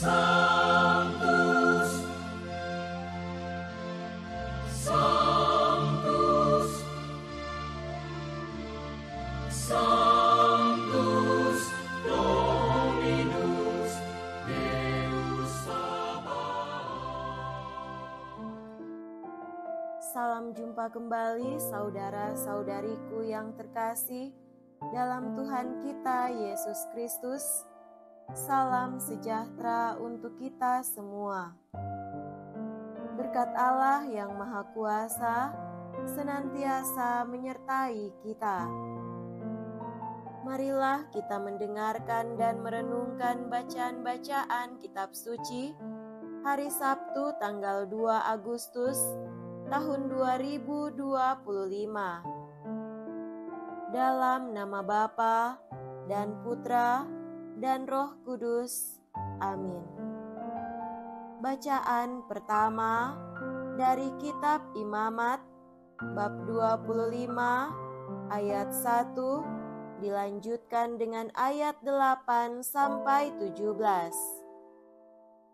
Sanctus, Sanctus, Sanctus Dominus Deus Sabaoth. Salam jumpa kembali saudara-saudariku yang terkasih dalam Tuhan kita Yesus Kristus. Salam sejahtera untuk kita semua. Berkat Allah yang Maha Kuasa senantiasa menyertai kita. Marilah kita mendengarkan dan merenungkan bacaan-bacaan kitab suci hari Sabtu tanggal 2 Agustus tahun 2025. Dalam nama Bapa dan Putra dan Roh Kudus. Amin. Bacaan pertama dari kitab Imamat bab 25 ayat 1 dilanjutkan dengan ayat 8 sampai 17.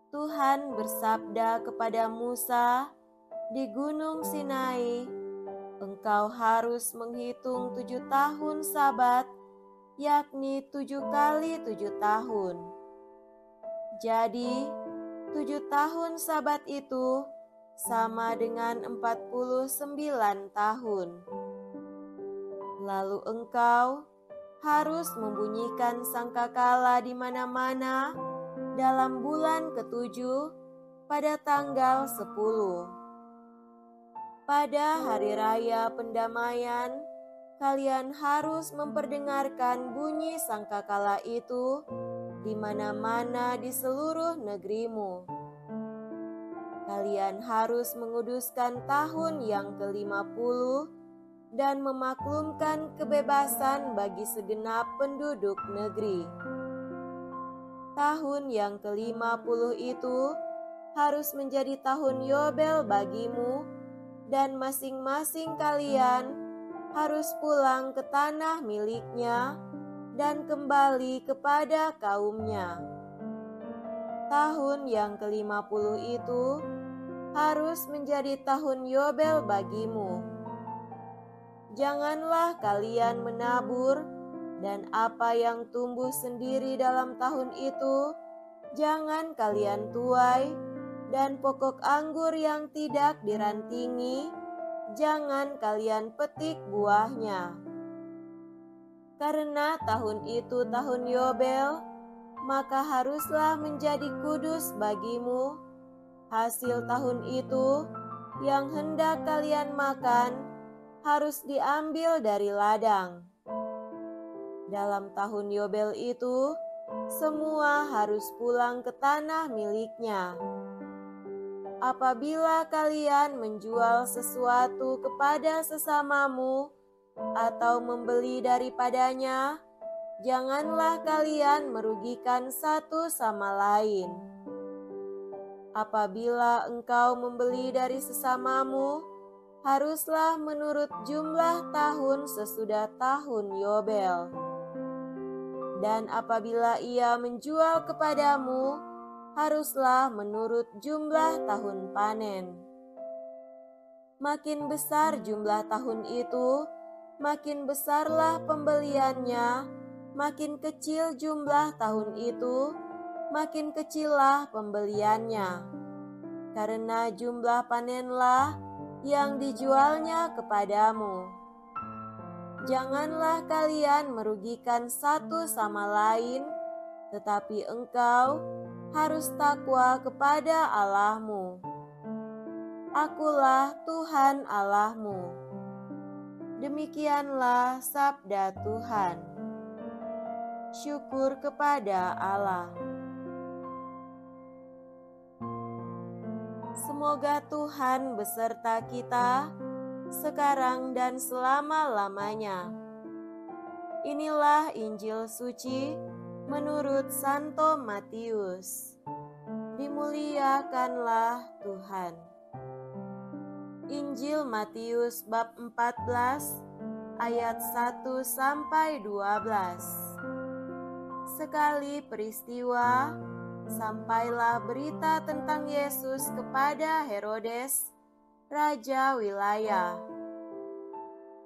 Tuhan bersabda kepada Musa di Gunung Sinai, "Engkau harus menghitung 7 tahun Sabat, yakni 7 kali 7 tahun. Jadi 7 tahun Sabat itu sama dengan 49 tahun. Lalu engkau harus membunyikan sangkakala di mana-mana dalam bulan ketujuh pada tanggal 10. Pada hari raya pendamaian, kalian harus memperdengarkan bunyi sangkakala itu di mana-mana di seluruh negerimu. Kalian harus menguduskan tahun yang ke-50 dan memaklumkan kebebasan bagi segenap penduduk negeri. Tahun yang ke-50 itu harus menjadi tahun Yobel bagimu, dan masing-masing kalian harus pulang ke tanah miliknya dan kembali kepada kaumnya. Tahun yang ke-50 itu harus menjadi tahun Yobel bagimu. Janganlah kalian menabur, dan apa yang tumbuh sendiri dalam tahun itu jangan kalian tuai, dan pokok anggur yang tidak dirantingi jangan kalian petik buahnya. Karena tahun itu tahun Yobel, maka haruslah menjadi kudus bagimu. Hasil tahun itu yang hendak kalian makan harus diambil dari ladang. Dalam tahun Yobel itu, semua harus pulang ke tanah miliknya. Apabila kalian menjual sesuatu kepada sesamamu atau membeli daripadanya, janganlah kalian merugikan satu sama lain. Apabila engkau membeli dari sesamamu, haruslah menurut jumlah tahun sesudah tahun Yobel. Dan apabila ia menjual kepadamu, haruslah menurut jumlah tahun panen. Makin besar jumlah tahun itu, makin besarlah pembeliannya. Makin kecil jumlah tahun itu, makin kecillah pembeliannya. Karena jumlah panenlah yang dijualnya kepadamu. Janganlah kalian merugikan satu sama lain, tetapi engkau harus takwa kepada Allahmu. Akulah Tuhan Allahmu. Demikianlah sabda Tuhan. Syukur kepada Allah. Semoga Tuhan beserta kita sekarang dan selama-lamanya. Inilah Injil suci menurut Santo Matius. Dimuliakanlah Tuhan. Injil Matius bab 14 ayat 1 sampai 12. Sekali peristiwa, sampailah berita tentang Yesus kepada Herodes, raja wilayah.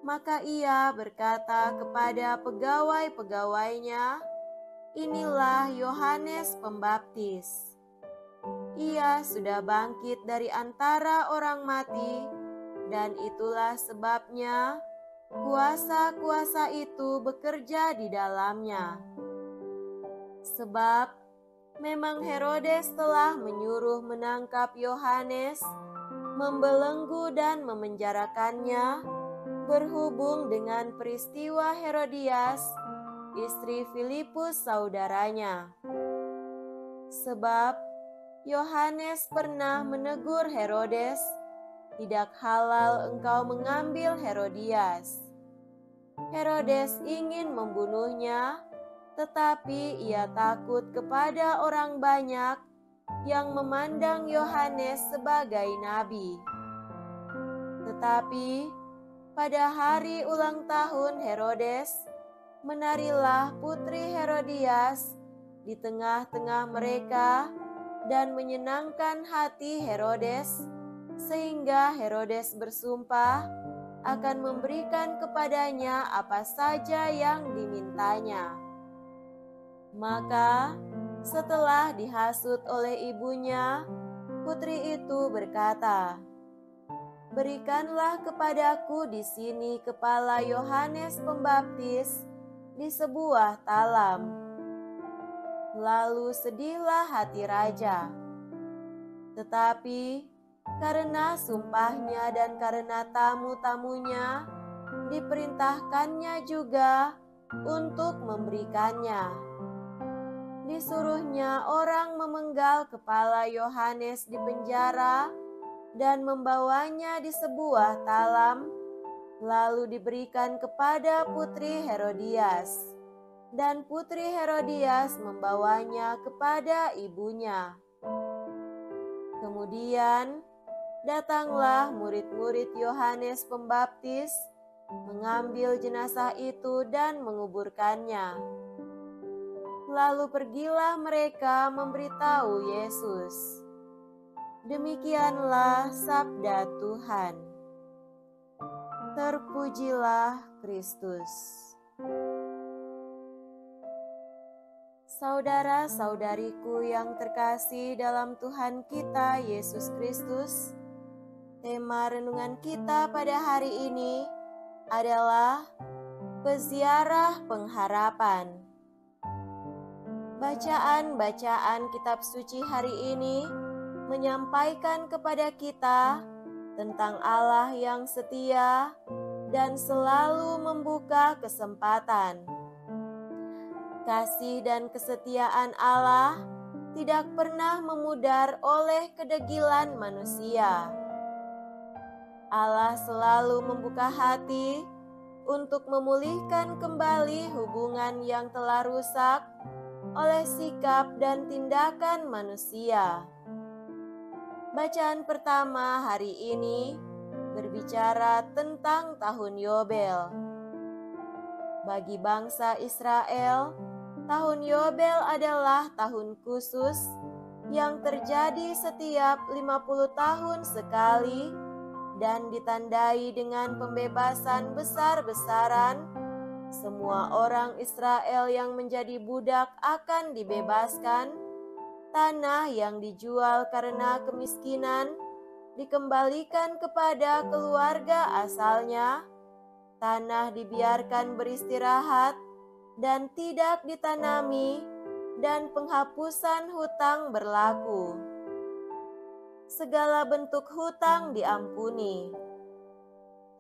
Maka ia berkata kepada pegawai-pegawainya, "Inilah Yohanes Pembaptis. Ia sudah bangkit dari antara orang mati, dan itulah sebabnya kuasa-kuasa itu bekerja di dalamnya." Sebab memang Herodes telah menyuruh menangkap Yohanes, membelenggu dan memenjarakannya, berhubung dengan peristiwa Herodias, istri Filipus saudaranya. Sebab Yohanes pernah menegur Herodes, "Tidak halal engkau mengambil Herodias." Herodes ingin membunuhnya, tetapi ia takut kepada orang banyak yang memandang Yohanes sebagai nabi. Tetapi pada hari ulang tahun Herodes, menarilah putri Herodias di tengah-tengah mereka dan menyenangkan hati Herodes, sehingga Herodes bersumpah akan memberikan kepadanya apa saja yang dimintanya. Maka setelah dihasut oleh ibunya, putri itu berkata, "Berikanlah kepadaku di sini kepala Yohanes Pembaptis di sebuah talam." Lalu sedihlah hati raja. Tetapi karena sumpahnya dan karena tamu-tamunya, diperintahkannya juga untuk memberikannya. Disuruhnya orang memenggal kepala Yohanes di penjara dan membawanya di sebuah talam, lalu diberikan kepada putri Herodias. Dan putri Herodias membawanya kepada ibunya. Kemudian datanglah murid-murid Yohanes Pembaptis, mengambil jenazah itu dan menguburkannya. Lalu pergilah mereka memberitahu Yesus. Demikianlah sabda Tuhan. Terpujilah Kristus. Saudara-saudariku yang terkasih dalam Tuhan kita Yesus Kristus, tema renungan kita pada hari ini adalah peziarah pengharapan. Bacaan-bacaan kitab suci hari ini menyampaikan kepada kita tentang Allah yang setia dan selalu membuka kesempatan. Kasih dan kesetiaan Allah tidak pernah memudar oleh kedegilan manusia. Allah selalu membuka hati untuk memulihkan kembali hubungan yang telah rusak oleh sikap dan tindakan manusia. Bacaan pertama hari ini berbicara tentang tahun Yobel. Bagi bangsa Israel, tahun Yobel adalah tahun khusus yang terjadi setiap 50 tahun sekali dan ditandai dengan pembebasan besar-besaran. Semua orang Israel yang menjadi budak akan dibebaskan, tanah yang dijual karena kemiskinan dikembalikan kepada keluarga asalnya, tanah dibiarkan beristirahat dan tidak ditanami, dan penghapusan hutang berlaku. Segala bentuk hutang diampuni.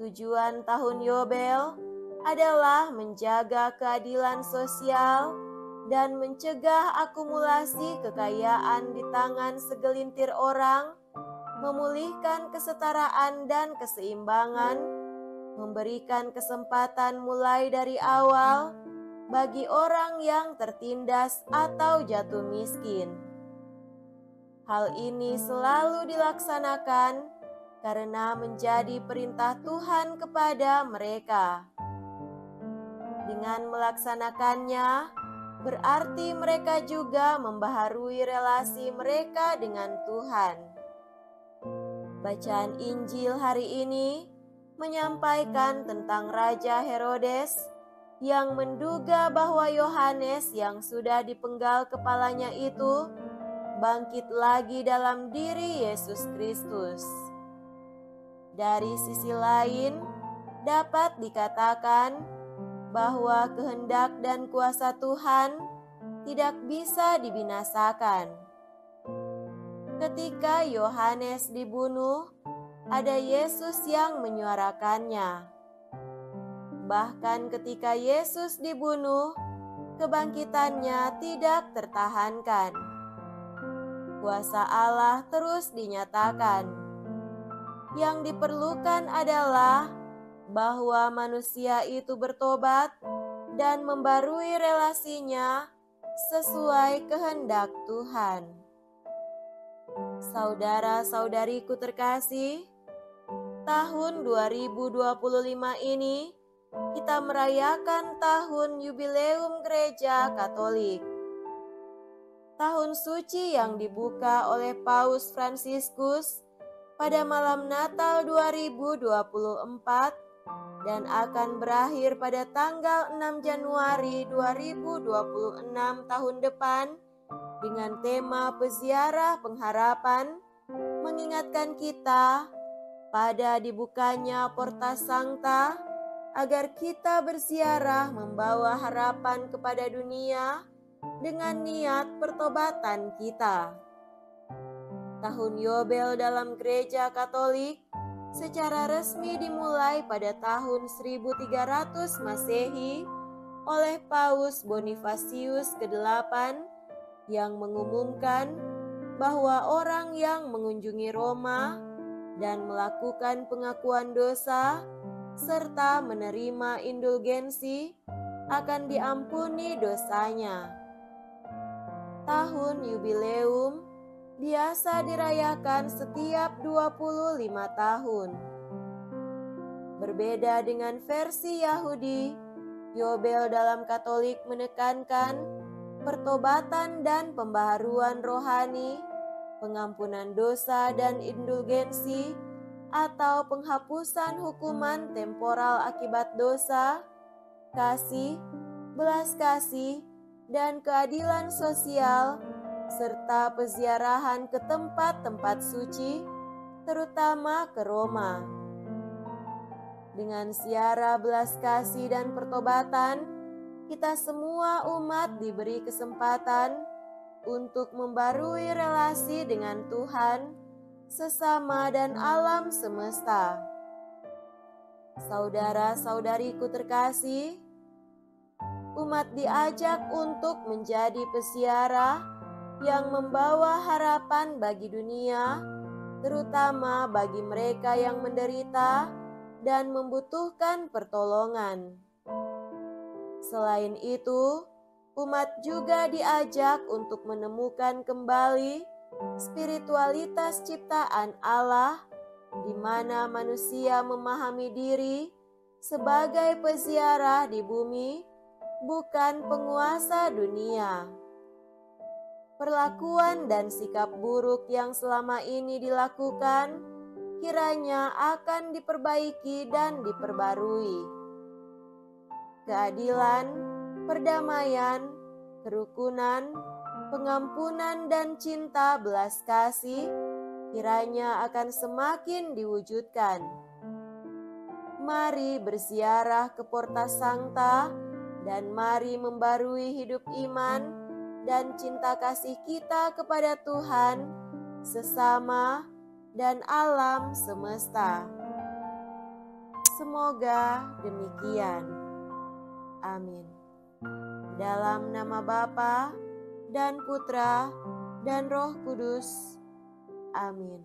Tujuan tahun Yobel adalah menjaga keadilan sosial dan mencegah akumulasi kekayaan di tangan segelintir orang, memulihkan kesetaraan dan keseimbangan, memberikan kesempatan mulai dari awal bagi orang yang tertindas atau jatuh miskin. Hal ini selalu dilaksanakan karena menjadi perintah Tuhan kepada mereka. Dengan melaksanakannya, berarti mereka juga membaharui relasi mereka dengan Tuhan. Bacaan Injil hari ini menyampaikan tentang Raja Herodes yang menduga bahwa Yohanes yang sudah dipenggal kepalanya itu bangkit lagi dalam diri Yesus Kristus. Dari sisi lain, dapat dikatakan bahwa kehendak dan kuasa Tuhan tidak bisa dibinasakan. Ketika Yohanes dibunuh, ada Yesus yang menyuarakannya. Bahkan ketika Yesus dibunuh, kebangkitannya tidak tertahankan. Kuasa Allah terus dinyatakan. Yang diperlukan adalah bahwa manusia itu bertobat dan membarui relasinya sesuai kehendak Tuhan. Saudara-saudariku terkasih, tahun 2025 ini kita merayakan tahun Yubileum Gereja Katolik. Tahun suci yang dibuka oleh Paus Fransiskus pada malam Natal 2024 dan akan berakhir pada tanggal 6 Januari 2026 tahun depan dengan tema Peziarah Pengharapan, mengingatkan kita pada dibukanya Porta Sancta agar kita berziarah membawa harapan kepada dunia dengan niat pertobatan kita. Tahun Yobel dalam Gereja Katolik secara resmi dimulai pada tahun 1300 Masehi oleh Paus Bonifasius ke-8 yang mengumumkan bahwa orang yang mengunjungi Roma dan melakukan pengakuan dosa serta menerima indulgensi akan diampuni dosanya. Tahun Yubileum biasa dirayakan setiap 25 tahun. Berbeda dengan versi Yahudi, Yobel dalam Katolik menekankan pertobatan dan pembaharuan rohani, pengampunan dosa dan indulgensi, atau penghapusan hukuman temporal akibat dosa, kasih, belas kasih, dan keadilan sosial, serta peziarahan ke tempat-tempat suci, terutama ke Roma. Dengan ziarah belas kasih dan pertobatan, kita semua umat diberi kesempatan untuk membarui relasi dengan Tuhan, sesama dan alam semesta. Saudara-saudariku terkasih, umat diajak untuk menjadi peziarah yang membawa harapan bagi dunia, terutama bagi mereka yang menderita dan membutuhkan pertolongan. Selain itu, umat juga diajak untuk menemukan kembali spiritualitas ciptaan Allah, di mana manusia memahami diri sebagai peziarah di bumi, bukan penguasa dunia. Perlakuan dan sikap buruk yang selama ini dilakukan kiranya akan diperbaiki dan diperbarui. Keadilan, perdamaian, kerukunan, pengampunan dan cinta belas kasih kiranya akan semakin diwujudkan. Mari berziarah ke Porta Sancta dan mari membarui hidup iman dan cinta kasih kita kepada Tuhan, sesama, dan alam semesta. Semoga demikian. Amin. Dalam nama Bapa dan Putra dan Roh Kudus. Amin.